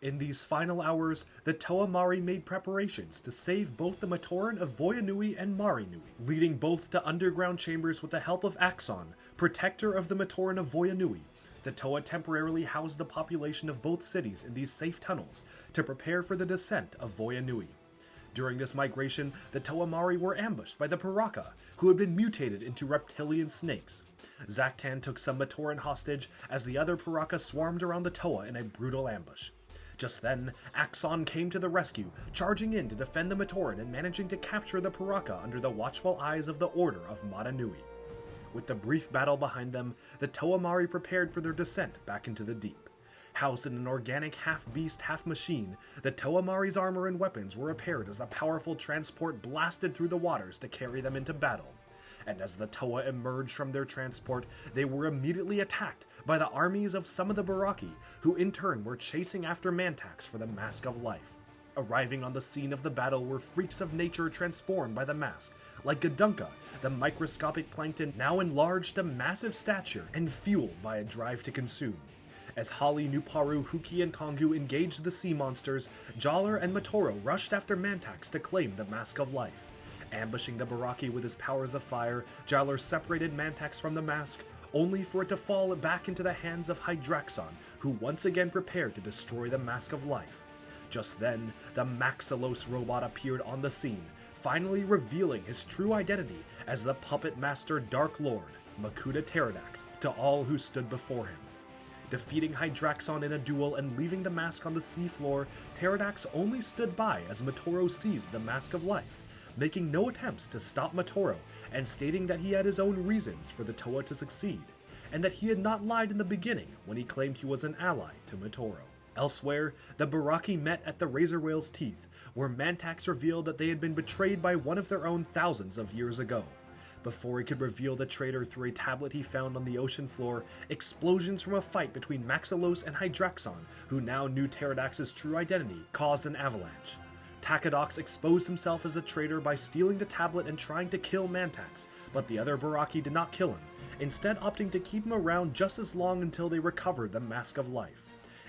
In these final hours, the Toa Mari made preparations to save both the Matoran of Voyanui and Mari Nui, leading both to underground chambers with the help of Axon, protector of the Matoran of Voyanui. The Toa temporarily housed the population of both cities in these safe tunnels to prepare for the descent of Voyanui. During this migration, the Toa Mari were ambushed by the Paraka, who had been mutated into reptilian snakes. Zaktan took some Matoran hostage as the other Paraka swarmed around the Toa in a brutal ambush. Just then, Axon came to the rescue, charging in to defend the Matoran and managing to capture the Paraka under the watchful eyes of the Order of Mata Nui. With the brief battle behind them, the Toa Mari prepared for their descent back into the deep. Housed in an organic half-beast, half-machine, the Toa Mari's armor and weapons were repaired as the powerful transport blasted through the waters to carry them into battle. And as the Toa emerged from their transport, they were immediately attacked by the armies of some of the Baraki, who in turn were chasing after Mantax for the Mask of Life. Arriving on the scene of the battle were freaks of nature transformed by the mask, like Gadunka, the microscopic plankton now enlarged to massive stature and fueled by a drive to consume. As Holly, Nuparu, Huki, and Kongu engaged the sea monsters, Jaller and Matoro rushed after Mantax to claim the Mask of Life. Ambushing the Baraki with his powers of fire, Jaller separated Mantax from the mask, only for it to fall back into the hands of Hydraxon, who once again prepared to destroy the Mask of Life. Just then, the Maxilos robot appeared on the scene, finally revealing his true identity as the puppet master Dark Lord, Makuta Pterodax, to all who stood before him. Defeating Hydraxon in a duel and leaving the mask on the seafloor, Pterodax only stood by as Matoro seized the Mask of Life, making no attempts to stop Matoro and stating that he had his own reasons for the Toa to succeed, and that he had not lied in the beginning when he claimed he was an ally to Matoro. Elsewhere, the Baraki met at the Razor Whale's teeth, where Mantax revealed that they had been betrayed by one of their own thousands of years ago. Before he could reveal the traitor through a tablet he found on the ocean floor, explosions from a fight between Maxilos and Hydraxon, who now knew Pterodax's true identity, caused an avalanche. Takadox exposed himself as a traitor by stealing the tablet and trying to kill Mantax, but the other Baraki did not kill him, instead opting to keep him around just as long until they recovered the Mask of Life.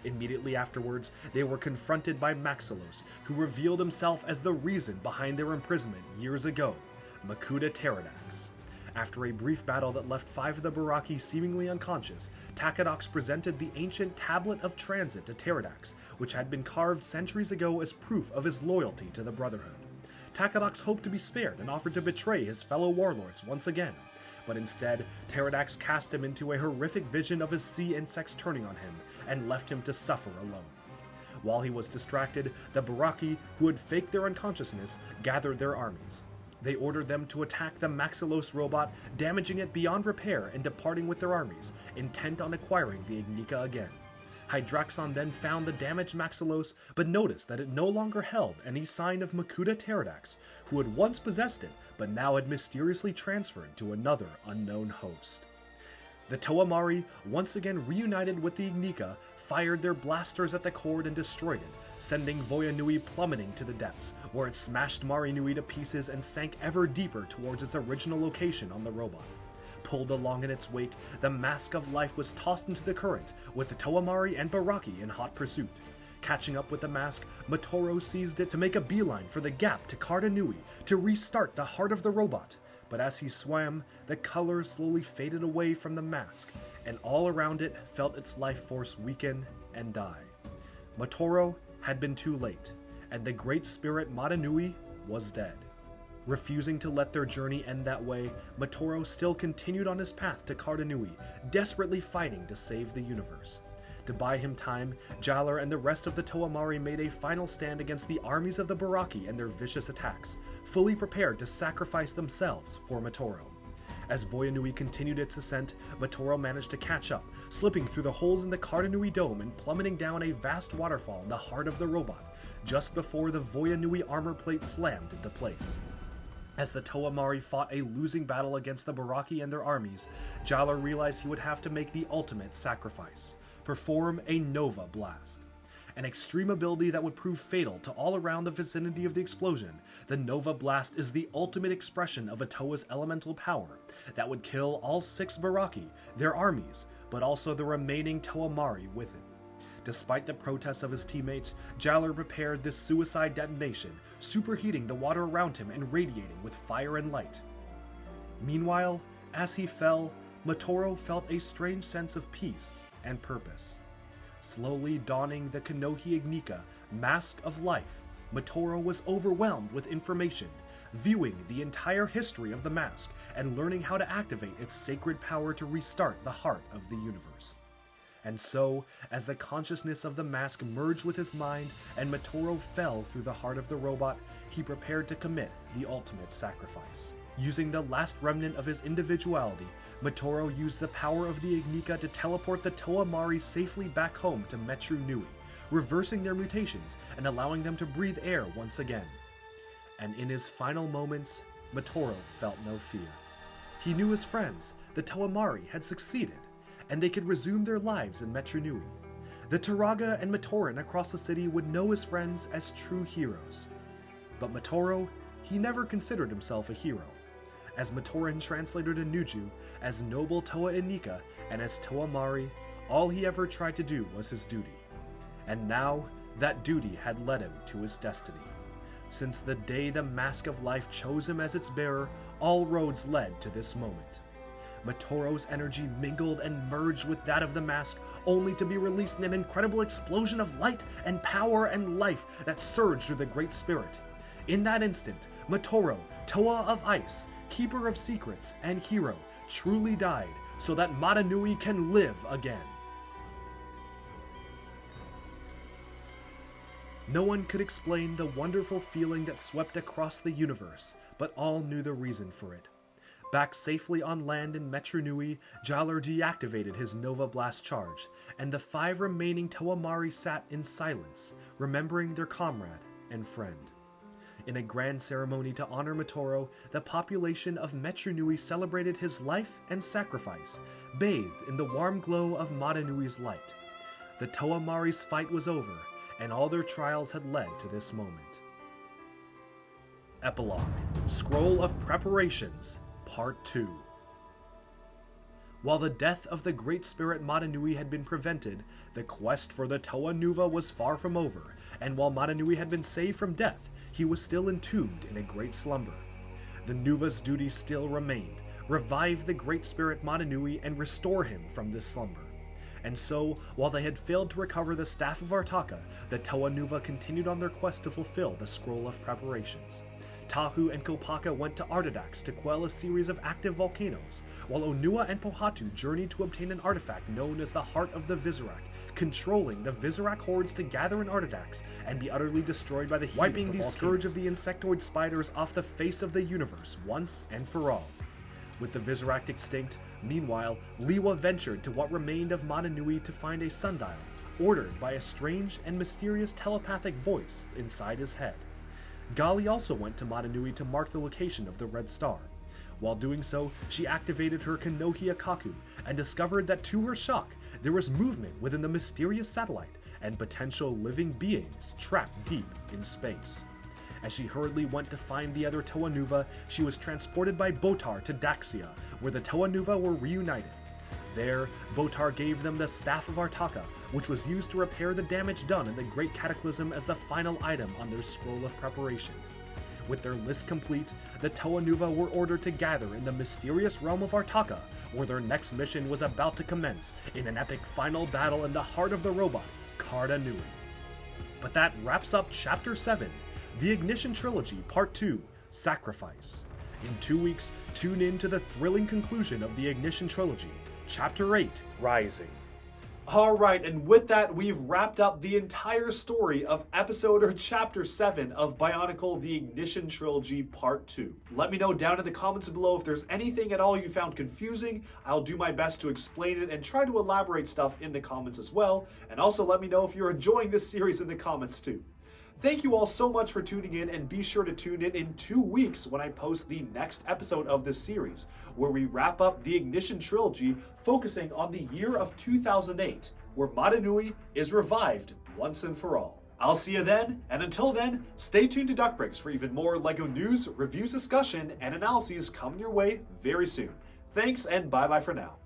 Immediately afterwards, they were confronted by Maxilos, who revealed himself as the reason behind their imprisonment years ago, Makuta Pterodax. After a brief battle that left 5 of the Baraki seemingly unconscious, Takadox presented the ancient Tablet of Transit to Pterodax, which had been carved centuries ago as proof of his loyalty to the Brotherhood. Takadox hoped to be spared and offered to betray his fellow warlords once again, but instead, Pterodax cast him into a horrific vision of his sea insects turning on him, and left him to suffer alone. While he was distracted, the Baraki, who had faked their unconsciousness, gathered their armies. They ordered them to attack the Maxilos robot, damaging it beyond repair and departing with their armies, intent on acquiring the Ignika again. Hydraxon then found the damaged Maxilos, but noticed that it no longer held any sign of Makuta Pterodax, who had once possessed it, but now had mysteriously transferred to another unknown host. The Toamari, once again reunited with the Ignika, fired their blasters at the cord and destroyed it, sending Voyanui plummeting to the depths, where it smashed Marinui to pieces and sank ever deeper towards its original location on the robot. Pulled along in its wake, the Mask of Life was tossed into the current, with the Toamari and Baraki in hot pursuit. Catching up with the mask, Motoro seized it to make a beeline for the gap to Karzahni to restart the heart of the robot. But as he swam, the color slowly faded away from the mask, and all around it felt its life force weaken and die. Motoro had been too late, and the great spirit Marinui was dead. Refusing to let their journey end that way, Motoro still continued on his path to Karzahni, desperately fighting to save the universe. To buy him time, Jaller and the rest of the Toamari made a final stand against the armies of the Baraki and their vicious attacks, fully prepared to sacrifice themselves for Motoro. As Voyanui continued its ascent, Motoro managed to catch up, slipping through the holes in the Karzahni dome and plummeting down a vast waterfall in the heart of the robot, just before the Voyanui armor plate slammed into place. As the Toamari fought a losing battle against the Baraki and their armies, Jaller realized he would have to make the ultimate sacrifice: perform a Nova Blast. An extreme ability that would prove fatal to all around the vicinity of the explosion, the Nova Blast is the ultimate expression of a Toa's elemental power that would kill all 6 Baraki, their armies, but also the remaining Toamari with it. Despite the protests of his teammates, Jaller prepared this suicide detonation, superheating the water around him and radiating with fire and light. Meanwhile, as he fell, Motoro felt a strange sense of peace and purpose. Slowly donning the Konohi Ignika Mask of Life, Motoro was overwhelmed with information, viewing the entire history of the mask and learning how to activate its sacred power to restart the heart of the universe. And so, as the consciousness of the mask merged with his mind and Motoro fell through the heart of the robot, he prepared to commit the ultimate sacrifice. Using the last remnant of his individuality, Motoro used the power of the Ignika to teleport the Toamari safely back home to Metru Nui, reversing their mutations and allowing them to breathe air once again. And in his final moments, Motoro felt no fear. He knew his friends, the Toamari, had succeeded, and they could resume their lives in Metru Nui. The Turaga and Matoran across the city would know his friends as true heroes. But Motoro, he never considered himself a hero. As Matoran translated to Nuju, as noble Toa Inika, and as Toamari, all he ever tried to do was his duty. And now, that duty had led him to his destiny. Since the day the Mask of Life chose him as its bearer, all roads led to this moment. Motoro's energy mingled and merged with that of the mask, only to be released in an incredible explosion of light and power and life that surged through the Great Spirit. In that instant, Motoro, Toa of Ice, Keeper of Secrets, and Hero, truly died so that Marinui can live again. No one could explain the wonderful feeling that swept across the universe, but all knew the reason for it. Back safely on land in Metru Nui, Jaller deactivated his Nova Blast charge, and the 5 remaining Toamari sat in silence, remembering their comrade and friend. In a grand ceremony to honor Motoro, the population of Metru Nui celebrated his life and sacrifice, bathed in the warm glow of Marinui's light. The Toamari's fight was over, and all their trials had led to this moment. Epilogue, Scroll of Preparations, Part 2. While the death of the Great Spirit Madanui had been prevented, the quest for the Toa Nuva was far from over, and while Madanui had been saved from death, he was still entombed in a great slumber. The Nuva's duty still remained: revive the Great Spirit Madanui and restore him from this slumber. And so, while they had failed to recover the Staff of Artaka, the Toa Nuva continued on their quest to fulfill the Scroll of Preparations. Tahu and Kopaka went to Artidax to quell a series of active volcanoes, while Onua and Pohatu journeyed to obtain an artifact known as the Heart of the Visorak, controlling the Visorak hordes to gather in Artidax and be utterly destroyed by the heat wiping the scourge of the insectoid spiders off the face of the universe once and for all. With the Visorak extinct, meanwhile, Liwa ventured to what remained of Madanui to find a sundial, ordered by a strange and mysterious telepathic voice inside his head. Gali also went to Madanui to mark the location of the Red Star. While doing so, she activated her Kanohia Kaku and discovered that, to her shock, there was movement within the mysterious satellite and potential living beings trapped deep in space. As she hurriedly went to find the other Toa Nuva, she was transported by Botar to Daxia, where the Toa Nuva were reunited. There, Botar gave them the Staff of Artaka, which was used to repair the damage done in the Great Cataclysm as the final item on their Scroll of Preparations. With their list complete, the Toa Nuva were ordered to gather in the mysterious realm of Artaka, where their next mission was about to commence in an epic final battle in the heart of the robot, Karzahni. But that wraps up Chapter 7, The Ignition Trilogy Part 2, Sacrifice. In 2 weeks, tune in to the thrilling conclusion of the Ignition Trilogy, Chapter 8, Rising. Alright, and with that, we've wrapped up the entire story of Chapter 7 of Bionicle, the Ignition Trilogy Part 2. Let me know down in the comments below if there's anything at all you found confusing. I'll do my best to explain it and try to elaborate stuff in the comments as well. And also let me know if you're enjoying this series in the comments too. Thank you all so much for tuning in, and be sure to tune in 2 weeks when I post the next episode of this series, where we wrap up the Ignition Trilogy focusing on the year of 2008, where Madanui is revived once and for all. I'll see you then, and until then, stay tuned to Duckbricks for even more LEGO news, reviews, discussion, and analyses coming your way very soon. Thanks, and bye-bye for now.